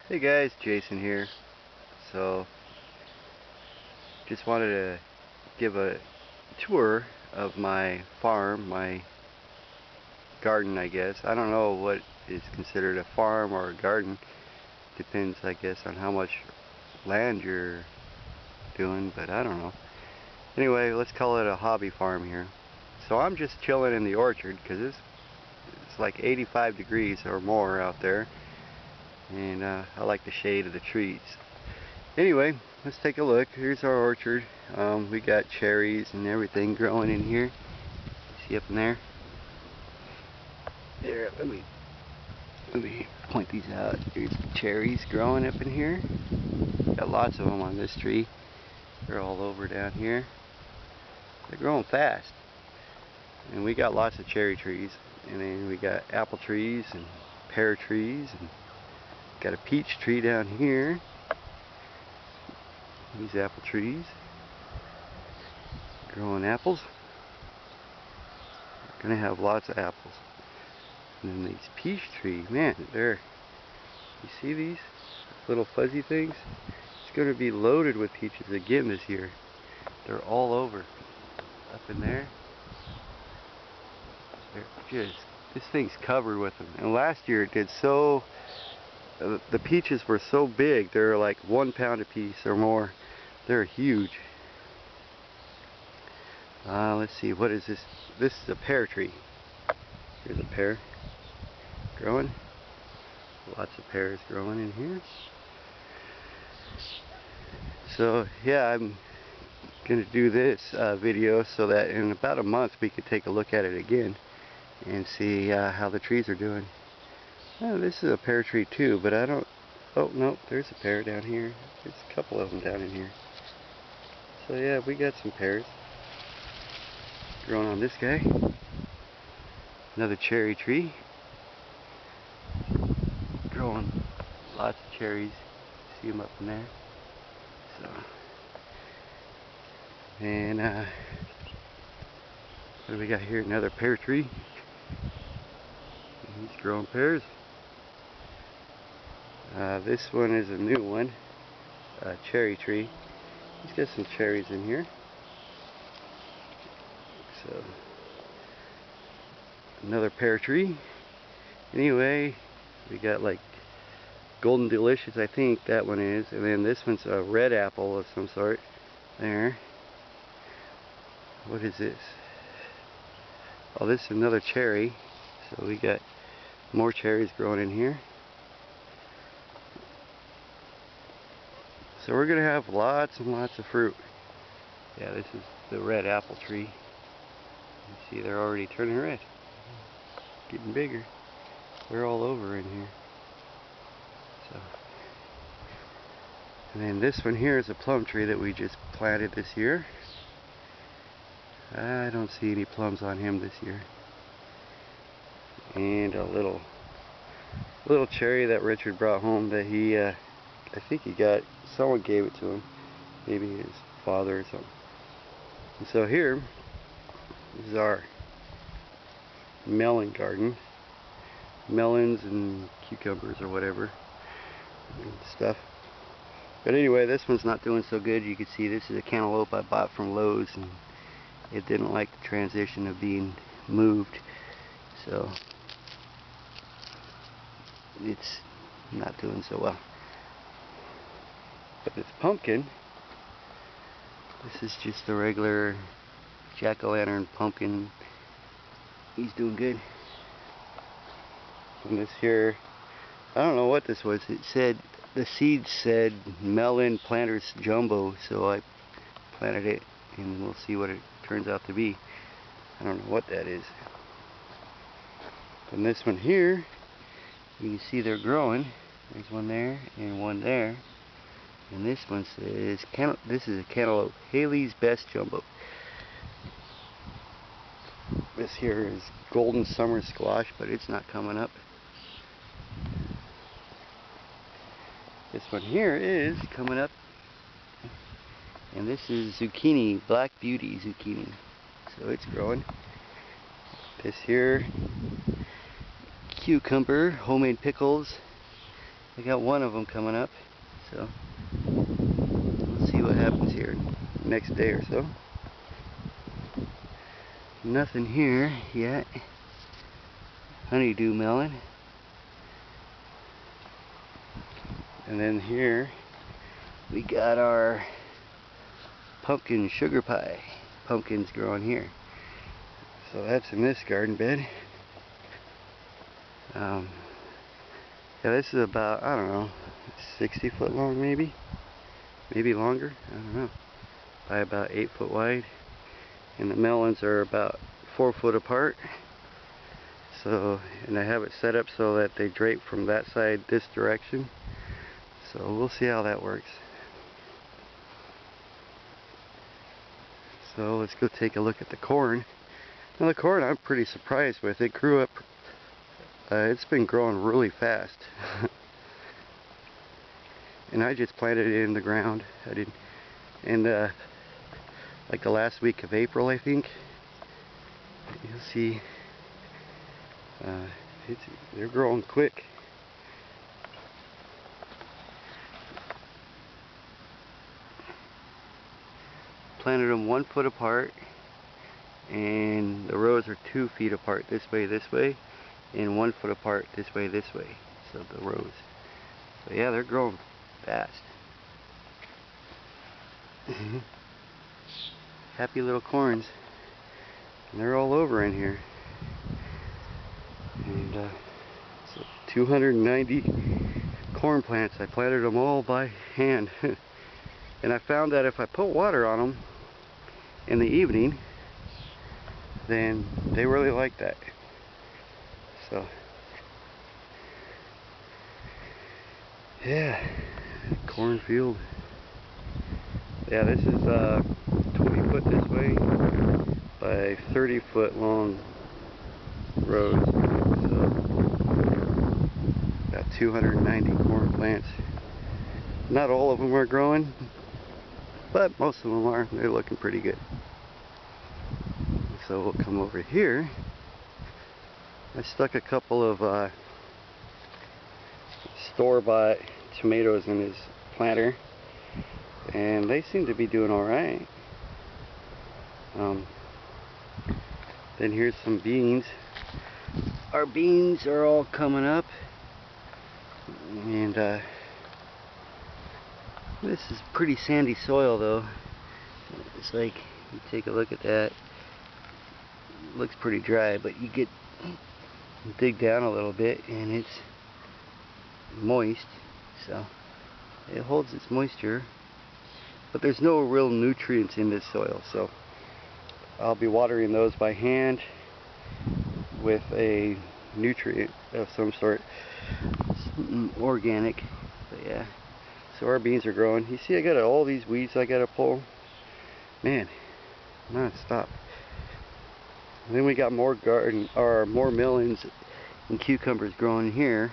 Hey guys, Jason here. So, just wanted to give a tour of my farm, my garden, I guess. I don't know what is considered a farm or a garden. Depends, I guess, on how much land you're doing, but I don't know. Anyway, let's call it a hobby farm here. So I'm just chilling in the orchard because it's like 85 degrees or more out there, and I like the shade of the trees. Anyway, let's take a look. Here's our orchard. We got cherries and everything growing in here. See up in there? There, let me point these out. There's cherries growing up in here. Got lots of them on this tree. They're all over down here. They're growing fast. And we got lots of cherry trees. And then we got apple trees and pear trees, and got a peach tree down here. These apple trees growing apples. We're gonna have lots of apples. And then these peach trees, man, you see these little fuzzy things? It's gonna be loaded with peaches again this year. They're all over. Up in there. This thing's covered with them. And last year it did so, the peaches were so big, they're like 1 pound a piece or more. They're huge. Let's see, what is this? This is a pear tree. Here's a pear growing. Lots of pears growing in here. So yeah, I'm going to do this video so that in about a month we could take a look at it again and see how the trees are doing. Oh, this is a pear tree too, but I don't... Oh, no, there's a pear down here. There's a couple of them down in here. So yeah, we got some pears growing on this guy. Another cherry tree. Growing lots of cherries. See them up in there. So, and what do we got here? Another pear tree. He's growing pears. This one is a new one, a cherry tree. He's got some cherries in here. So, another pear tree. Anyway, we got like Golden Delicious, I think that one is, and then this one's a red apple of some sort. There. What is this? Oh, this is another cherry. So we got more cherries growing in here. So we're gonna have lots and lots of fruit. Yeah, this is the red apple tree. You see they're already turning red. Getting bigger. They're all over in here. So, and then this one here is a plum tree that we just planted this year. I don't see any plums on him this year. And a little cherry that Richard brought home that he, I think he got, someone gave it to him. Maybe his father or something. And so here is our melon garden. Melons and cucumbers or whatever and stuff. But anyway, this one's not doing so good. You can see this is a cantaloupe I bought from Lowe's, and it didn't like the transition of being moved, so it's not doing so well. But this pumpkin, this is just a regular jack-o'-lantern pumpkin. He's doing good. And this here, I don't know what this was. It said, the seed said Melon Planters Jumbo, so I planted it, and we'll see what it turns out to be. I don't know what that is. And this one here, you can see they're growing. There's one there and one there. And this one says, this is a cantaloupe, Haley's Best Jumbo. This here is golden summer squash, but it's not coming up. This one here is coming up, and this is zucchini, Black Beauty zucchini, so it's growing. This here, cucumber, homemade pickles, I got one of them coming up, so we'll see what happens here next day or so. Nothing here yet. Honeydew melon. And then here we got our pumpkin sugar pie. Pumpkins growing here. So that's in this garden bed. Yeah, this is about, I don't know, 60 foot long maybe? Maybe longer? I don't know. By about 8 foot wide. And the melons are about 4 foot apart. So, and I have it set up so that they drape from that side this direction. So we'll see how that works. So let's go take a look at the corn. Now the corn I'm pretty surprised with. It grew up, it's been growing really fast. And I just planted it in the ground. I didn't, and like the last week of April I think. You'll see, they're growing quick. Planted them 1 foot apart, and the rows are 2 feet apart this way, and 1 foot apart this way. So the rows. So yeah, they're growing fast. Happy little corns, and they're all over in here. And so 290 corn plants. I planted them all by hand. And I found that if I put water on them in the evening, then they really like that. So yeah, cornfield. Yeah, this is 20 foot this way by 30 foot long rows. So got 290 corn plants. Not all of them are growing, but most of them are. They're looking pretty good. So we'll come over here. I stuck a couple of store-bought tomatoes in his planter, and they seem to be doing alright. Then here's some beans. Our beans are all coming up, and this is pretty sandy soil though. It's like, you take a look at that, it looks pretty dry, but you dig down a little bit and it's moist, so it holds its moisture, but there's no real nutrients in this soil. So I'll be watering those by hand with a nutrient of some sort, organic. But yeah, so our beans are growing. You see, I got all these weeds I gotta pull, man, non-stop. And then we got more more melons and cucumbers growing here,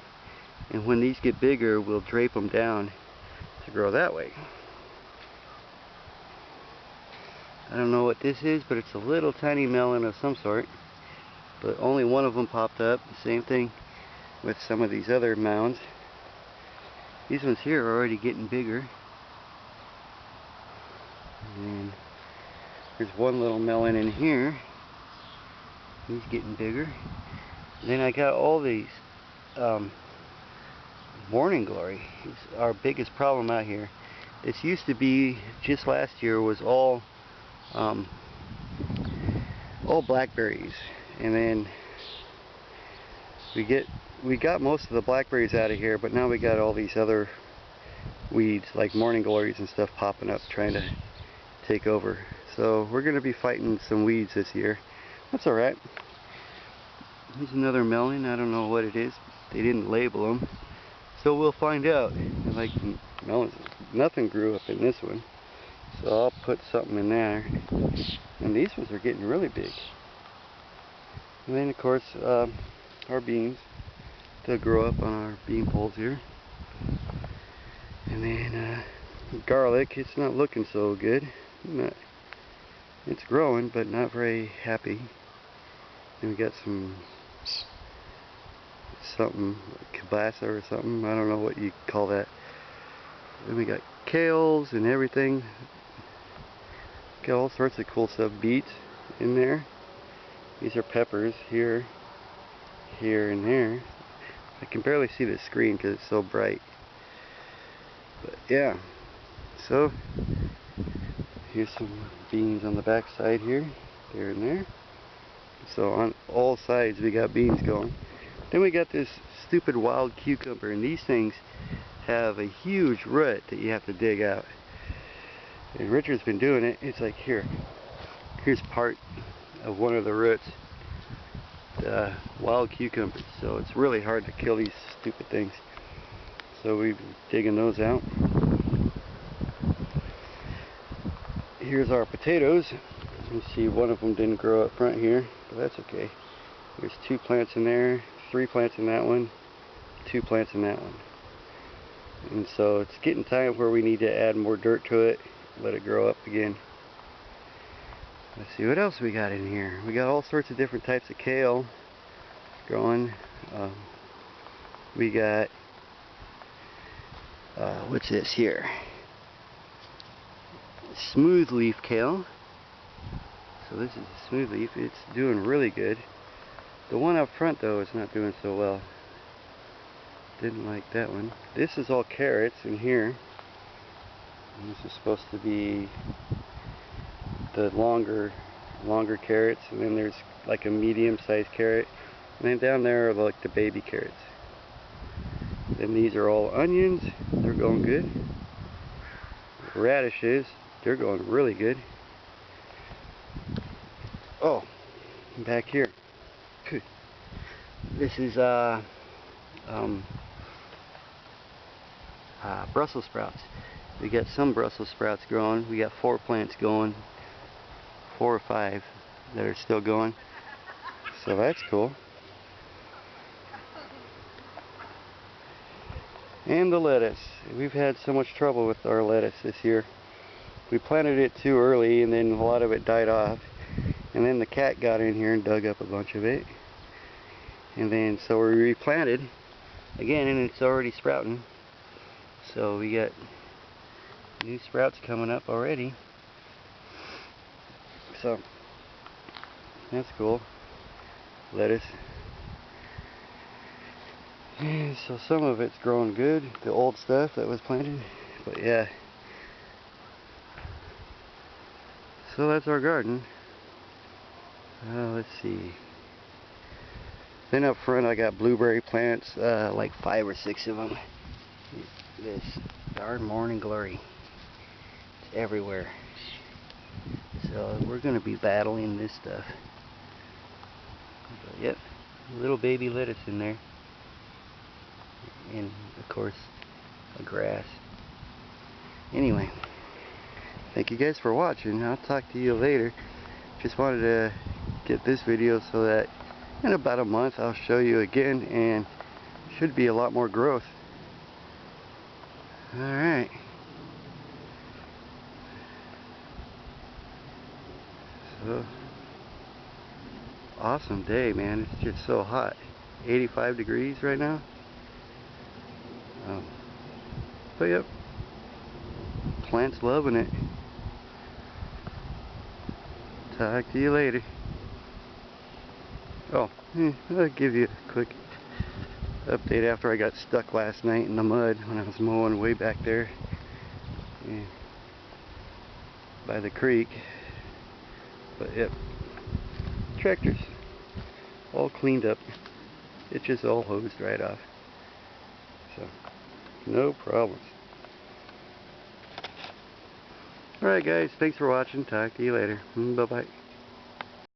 and when these get bigger we'll drape them down to grow that way. I don't know what this is, but it's a little tiny melon of some sort, but only one of them popped up. Same thing with some of these other mounds. These ones here are already getting bigger. And there's one little melon in here. He's getting bigger. Then I got all these morning glory. It's our biggest problem out here. This used to be, just last year, was all blackberries, and then we got most of the blackberries out of here, but now we got all these other weeds like morning glories and stuff popping up trying to take over. So we're going to be fighting some weeds this year. That's alright. Here's another melon. I don't know what it is. They didn't label them, so we'll find out. Like melons, nothing grew up in this one, so I'll put something in there. And these ones are getting really big. And then of course our beans, they'll grow up on our bean poles here. And then garlic, it's not looking so good. It's growing, but not very happy. And we got some something, kielbasa or something. I don't know what you call that. Then we got kales and everything. Got all sorts of cool stuff. Beets in there. These are peppers here, here, and there. I can barely see the screen because it's so bright. But yeah, so here's some beans on the back side here, there and there. So on all sides we got beans going. Then we got this stupid wild cucumber, and these things have a huge root that you have to dig out. And Richard's been doing it. It's like here's part of one of the roots, the wild cucumbers. So it's really hard to kill these stupid things. So we've been digging those out. Here's our potatoes. You see one of them didn't grow up front here, but that's okay. There's 2 plants in there, 3 plants in that one, 2 plants in that one. And so it's getting time where we need to add more dirt to it, let it grow up again. Let's see what else we got in here. We got all sorts of different types of kale growing. We got what's this here? Smooth leaf kale. So this is a smooth leaf. It's doing really good. The one up front though is not doing so well. Didn't like that one. This is all carrots in here. And this is supposed to be the longer carrots, and then there's like a medium-sized carrot, and then down there are like the baby carrots. Then these are all onions. They're going good. Radishes. They're going really good. Oh, back here. This is Brussels sprouts. We got some Brussels sprouts growing. We got 4 plants going, 4 or 5 that are still going. So that's cool. And the lettuce. We've had so much trouble with our lettuce this year. We planted it too early, and then a lot of it died off. And then the cat got in here and dug up a bunch of it. And then so we replanted again, and it's already sprouting. So we got new sprouts coming up already. So that's cool. Lettuce. And so some of it's growing good, the old stuff that was planted. But yeah. So that's our garden. Let's see. Then up front I got blueberry plants, like 5 or 6 of them. This darn morning glory. It's everywhere. So we're going to be battling this stuff. But yep, little baby lettuce in there. And of course, a grass. Anyway, thank you guys for watching. I'll talk to you later. Just wanted to get this video so that in about a month I'll show you again, and should be a lot more growth. Alright. So, awesome day, man. It's just so hot. 85 degrees right now. But yep, plants loving it. Talk to you later. Oh, I'll give you a quick update after I got stuck last night in the mud when I was mowing way back there by the creek. But yep, tractors all cleaned up. It just all hosed right off. So no problems. Alright guys, thanks for watching. Talk to you later. Bye bye.